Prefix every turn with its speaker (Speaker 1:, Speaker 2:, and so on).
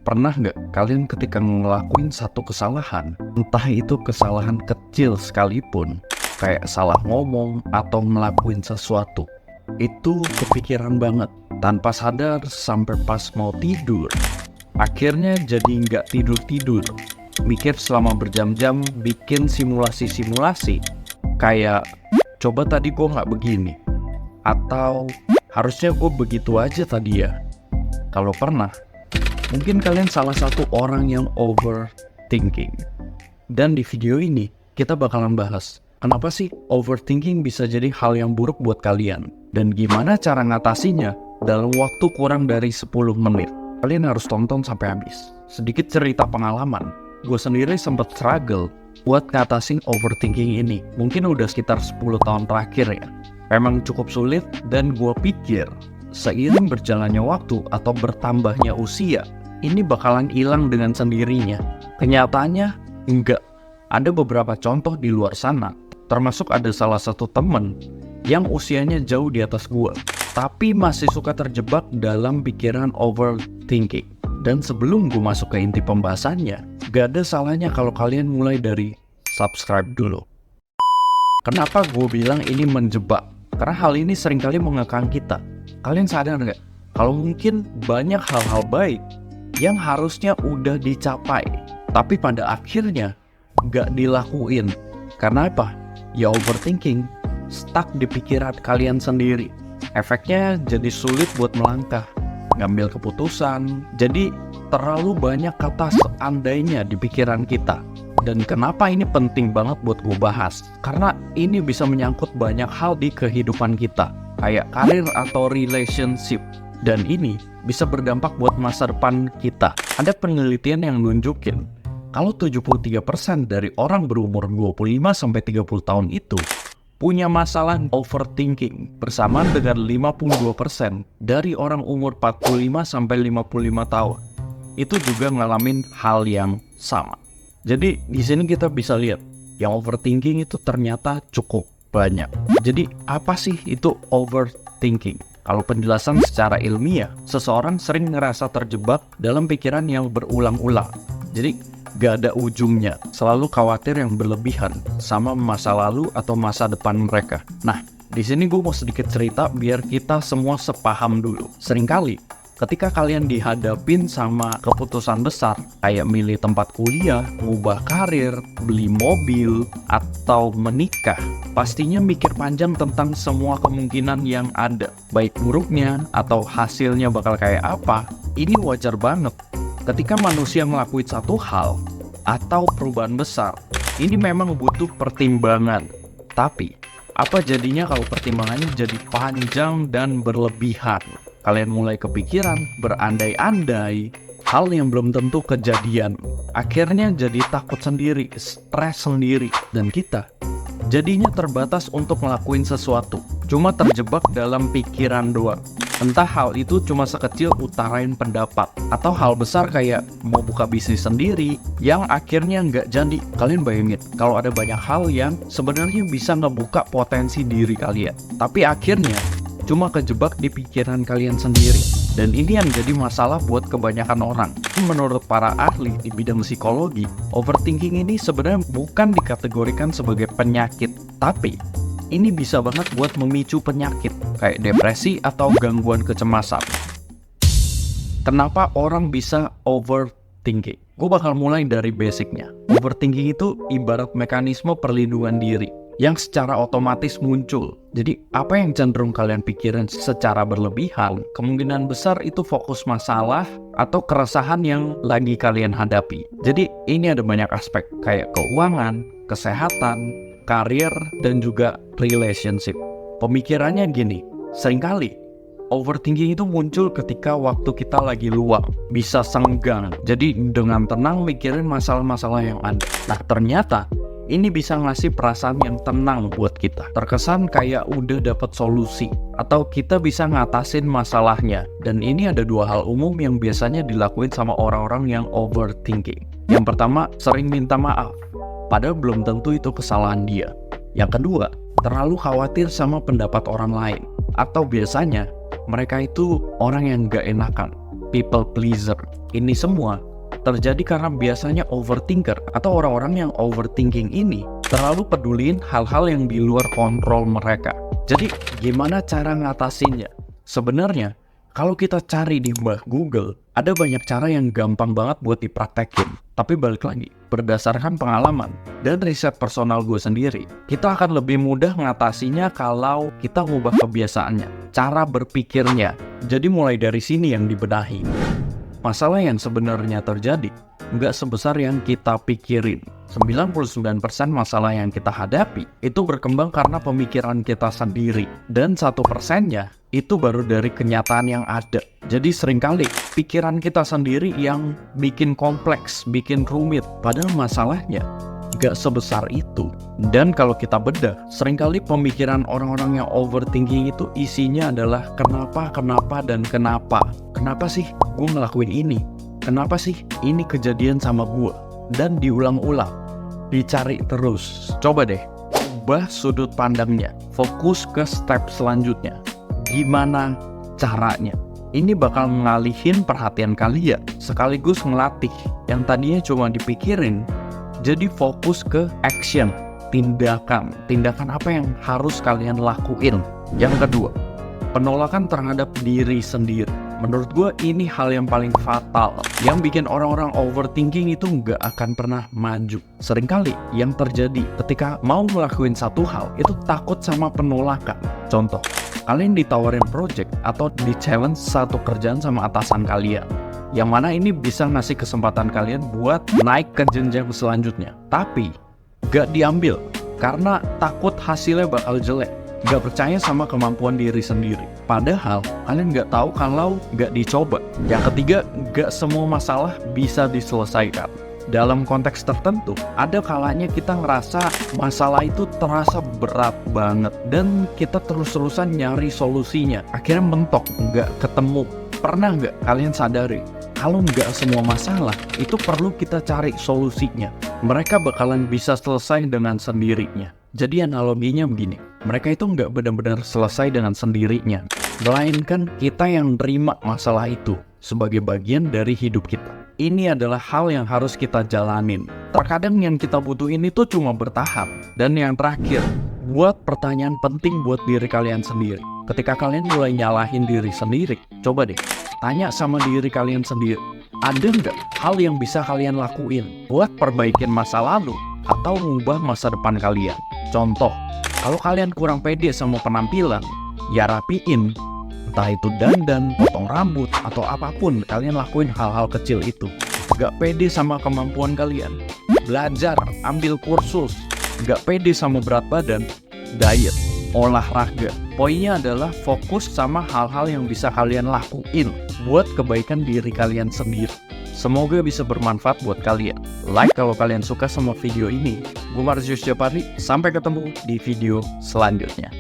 Speaker 1: Pernah nggak kalian ketika ngelakuin satu kesalahan, entah itu kesalahan kecil sekalipun, kayak salah ngomong atau ngelakuin sesuatu, itu kepikiran banget, tanpa sadar sampai pas mau tidur. Akhirnya jadi nggak tidur-tidur, mikir selama berjam-jam, bikin simulasi-simulasi, kayak coba tadi gue nggak begini, atau harusnya gue begitu aja tadi ya. Kalau pernah, mungkin kalian salah satu orang yang overthinking. Dan di video ini, kita bakalan bahas kenapa sih overthinking bisa jadi hal yang buruk buat kalian, dan gimana cara ngatasinya dalam waktu kurang dari 10 menit. Kalian harus tonton sampai habis. Sedikit cerita pengalaman, gue sendiri sempat struggle buat ngatasin overthinking ini. Mungkin udah sekitar 10 tahun terakhir ya. Memang cukup sulit, dan gue pikir seiring berjalannya waktu atau bertambahnya usia, ini bakalan hilang dengan sendirinya. Kenyataannya, enggak. Ada beberapa contoh di luar sana, termasuk ada salah satu temen yang usianya jauh di atas gue, tapi masih suka terjebak dalam pikiran overthinking. Dan sebelum gue masuk ke inti pembahasannya, gak ada salahnya kalau kalian mulai dari subscribe dulu. Kenapa gue bilang ini menjebak? Karena hal ini seringkali mengekang kita. Kalian sadar nggak? Kalau mungkin banyak hal-hal baik yang harusnya udah dicapai, tapi pada akhirnya nggak dilakuin. Karena apa? Ya overthinking, stuck di pikiran kalian sendiri. Efeknya jadi sulit buat melangkah, ngambil keputusan. Jadi terlalu banyak kata seandainya di pikiran kita. Dan kenapa ini penting banget buat gue bahas? Karena ini bisa menyangkut banyak hal di kehidupan kita, kayak karir atau relationship. Dan ini bisa berdampak buat masa depan kita. Ada penelitian yang nunjukin kalau 73% dari orang berumur 25-30 tahun itu punya masalah overthinking, bersamaan dengan 52% dari orang umur 45-55 tahun itu juga ngalamin hal yang sama. Jadi di sini kita bisa lihat yang overthinking itu ternyata cukup banyak. Jadi apa sih itu overthinking? Kalau penjelasan secara ilmiah, seseorang sering ngerasa terjebak dalam pikiran yang berulang-ulang. Jadi gak ada ujungnya, selalu khawatir yang berlebihan sama masa lalu atau masa depan mereka. Nah, di sini gue mau sedikit cerita biar kita semua sepaham dulu. Seringkali ketika kalian dihadapin sama keputusan besar, kayak milih tempat kuliah, ngubah karir, beli mobil, atau menikah, pastinya mikir panjang tentang semua kemungkinan yang ada, baik buruknya atau hasilnya bakal kayak apa. Ini wajar banget. Ketika manusia ngelakuin satu hal atau perubahan besar, ini memang butuh pertimbangan. Tapi, apa jadinya kalau pertimbangannya jadi panjang dan berlebihan? Kalian mulai kepikiran, berandai-andai, hal yang belum tentu kejadian. Akhirnya jadi takut sendiri, stres sendiri. Dan kita jadinya terbatas untuk ngelakuin sesuatu. Cuma terjebak dalam pikiran doang. Entah hal itu cuma sekecil utarain pendapat, atau hal besar kayak mau buka bisnis sendiri yang akhirnya nggak jadi. Kalian bayangin kalau ada banyak hal yang sebenarnya bisa ngebuka potensi diri kalian, tapi akhirnya cuma kejebak di pikiran kalian sendiri. Dan ini yang jadi masalah buat kebanyakan orang. Menurut para ahli di bidang psikologi, overthinking ini sebenarnya bukan dikategorikan sebagai penyakit, tapi ini bisa banget buat memicu penyakit kayak depresi atau gangguan kecemasan. Kenapa orang bisa overthinking? Gue bakal mulai dari basicnya. Overthinking itu ibarat mekanisme perlindungan diri yang secara otomatis muncul. Jadi apa yang cenderung kalian pikirin secara berlebihan, kemungkinan besar itu fokus masalah atau keresahan yang lagi kalian hadapi. Jadi ini ada banyak aspek kayak keuangan, kesehatan, karir, dan juga relationship. Pemikirannya gini, seringkali overthinking itu muncul ketika waktu kita lagi luang, bisa senggang. Jadi dengan tenang mikirin masalah-masalah yang ada. Nah ternyata ini bisa ngasih perasaan yang tenang buat kita. Terkesan kayak udah dapat solusi, atau kita bisa ngatasin masalahnya. Dan ini ada dua hal umum yang biasanya dilakuin sama orang-orang yang overthinking. Yang pertama, sering minta maaf, padahal belum tentu itu kesalahan dia. Yang kedua, terlalu khawatir sama pendapat orang lain. Atau biasanya, mereka itu orang yang gak enakan. people pleaser. Ini semua terjadi karena biasanya overthinker atau orang-orang yang overthinking ini terlalu peduliin hal-hal yang di luar kontrol mereka. Jadi gimana cara ngatasinnya? Sebenarnya kalau kita cari di Google, ada banyak cara yang gampang banget buat dipraktekin. Tapi balik lagi, berdasarkan pengalaman dan riset personal gue sendiri, kita akan lebih mudah ngatasinya kalau kita ngubah kebiasaannya, cara berpikirnya. Jadi mulai dari sini yang dibenahi. Masalah yang sebenarnya terjadi nggak sebesar yang kita pikirin. 99% masalah yang kita hadapi itu berkembang karena pemikiran kita sendiri. Dan 1%-nya itu baru dari kenyataan yang ada. Jadi seringkali pikiran kita sendiri yang bikin kompleks, bikin rumit. Padahal masalahnya nggak sebesar itu. Dan kalau kita bedah, seringkali pemikiran orang-orang yang overthinking itu isinya adalah kenapa, dan kenapa. Kenapa sih gue ngelakuin ini? Kenapa sih ini kejadian sama gue? Dan diulang-ulang, dicari terus. Coba deh, ubah sudut pandangnya, fokus ke step selanjutnya. Gimana caranya? Ini bakal ngalihin perhatian kalian, sekaligus ngelatih yang tadinya cuma dipikirin, jadi fokus ke action, tindakan apa yang harus kalian lakuin. Yang kedua, penolakan terhadap diri sendiri. Menurut gue ini hal yang paling fatal, yang bikin orang-orang overthinking itu nggak akan pernah maju. Seringkali yang terjadi ketika mau ngelakuin satu hal itu takut sama penolakan. Contoh, kalian ditawarin project atau di-challenge satu kerjaan sama atasan kalian, yang mana ini bisa ngasih kesempatan kalian buat naik ke jenjang selanjutnya. Tapi gak diambil karena takut hasilnya bakal jelek. Gak percaya sama kemampuan diri sendiri. Padahal kalian gak tahu kalau gak dicoba. Yang ketiga, gak semua masalah bisa diselesaikan. Dalam konteks tertentu, ada kalanya kita ngerasa masalah itu terasa berat banget dan kita terus-terusan nyari solusinya. Akhirnya mentok, gak ketemu. Pernah gak kalian sadari kalau nggak semua masalah itu perlu kita cari solusinya? Mereka bakalan bisa selesai dengan sendirinya. Jadi analoginya begini, mereka itu nggak benar-benar selesai dengan sendirinya, melainkan kita yang terima masalah itu sebagai bagian dari hidup kita. Ini adalah hal yang harus kita jalanin. Terkadang yang kita butuhin itu cuma bertahap. Dan yang terakhir, buat pertanyaan penting buat diri kalian sendiri. Ketika kalian mulai nyalahin diri sendiri, coba deh tanya sama diri kalian sendiri, ada nggak hal yang bisa kalian lakuin buat perbaikin masa lalu atau mengubah masa depan kalian? Contoh, kalau kalian kurang pede sama penampilan, ya rapiin. Entah itu dandan, potong rambut, atau apapun, kalian lakuin hal-hal kecil itu. Gak pede sama kemampuan kalian, belajar, ambil kursus. Gak pede sama berat badan, diet, olahraga. Poinnya adalah fokus sama hal-hal yang bisa kalian lakuin buat kebaikan diri kalian sendiri. Semoga bisa bermanfaat buat kalian. Like kalau kalian suka sama video ini. Gue Marzius Japari, sampai ketemu di video selanjutnya.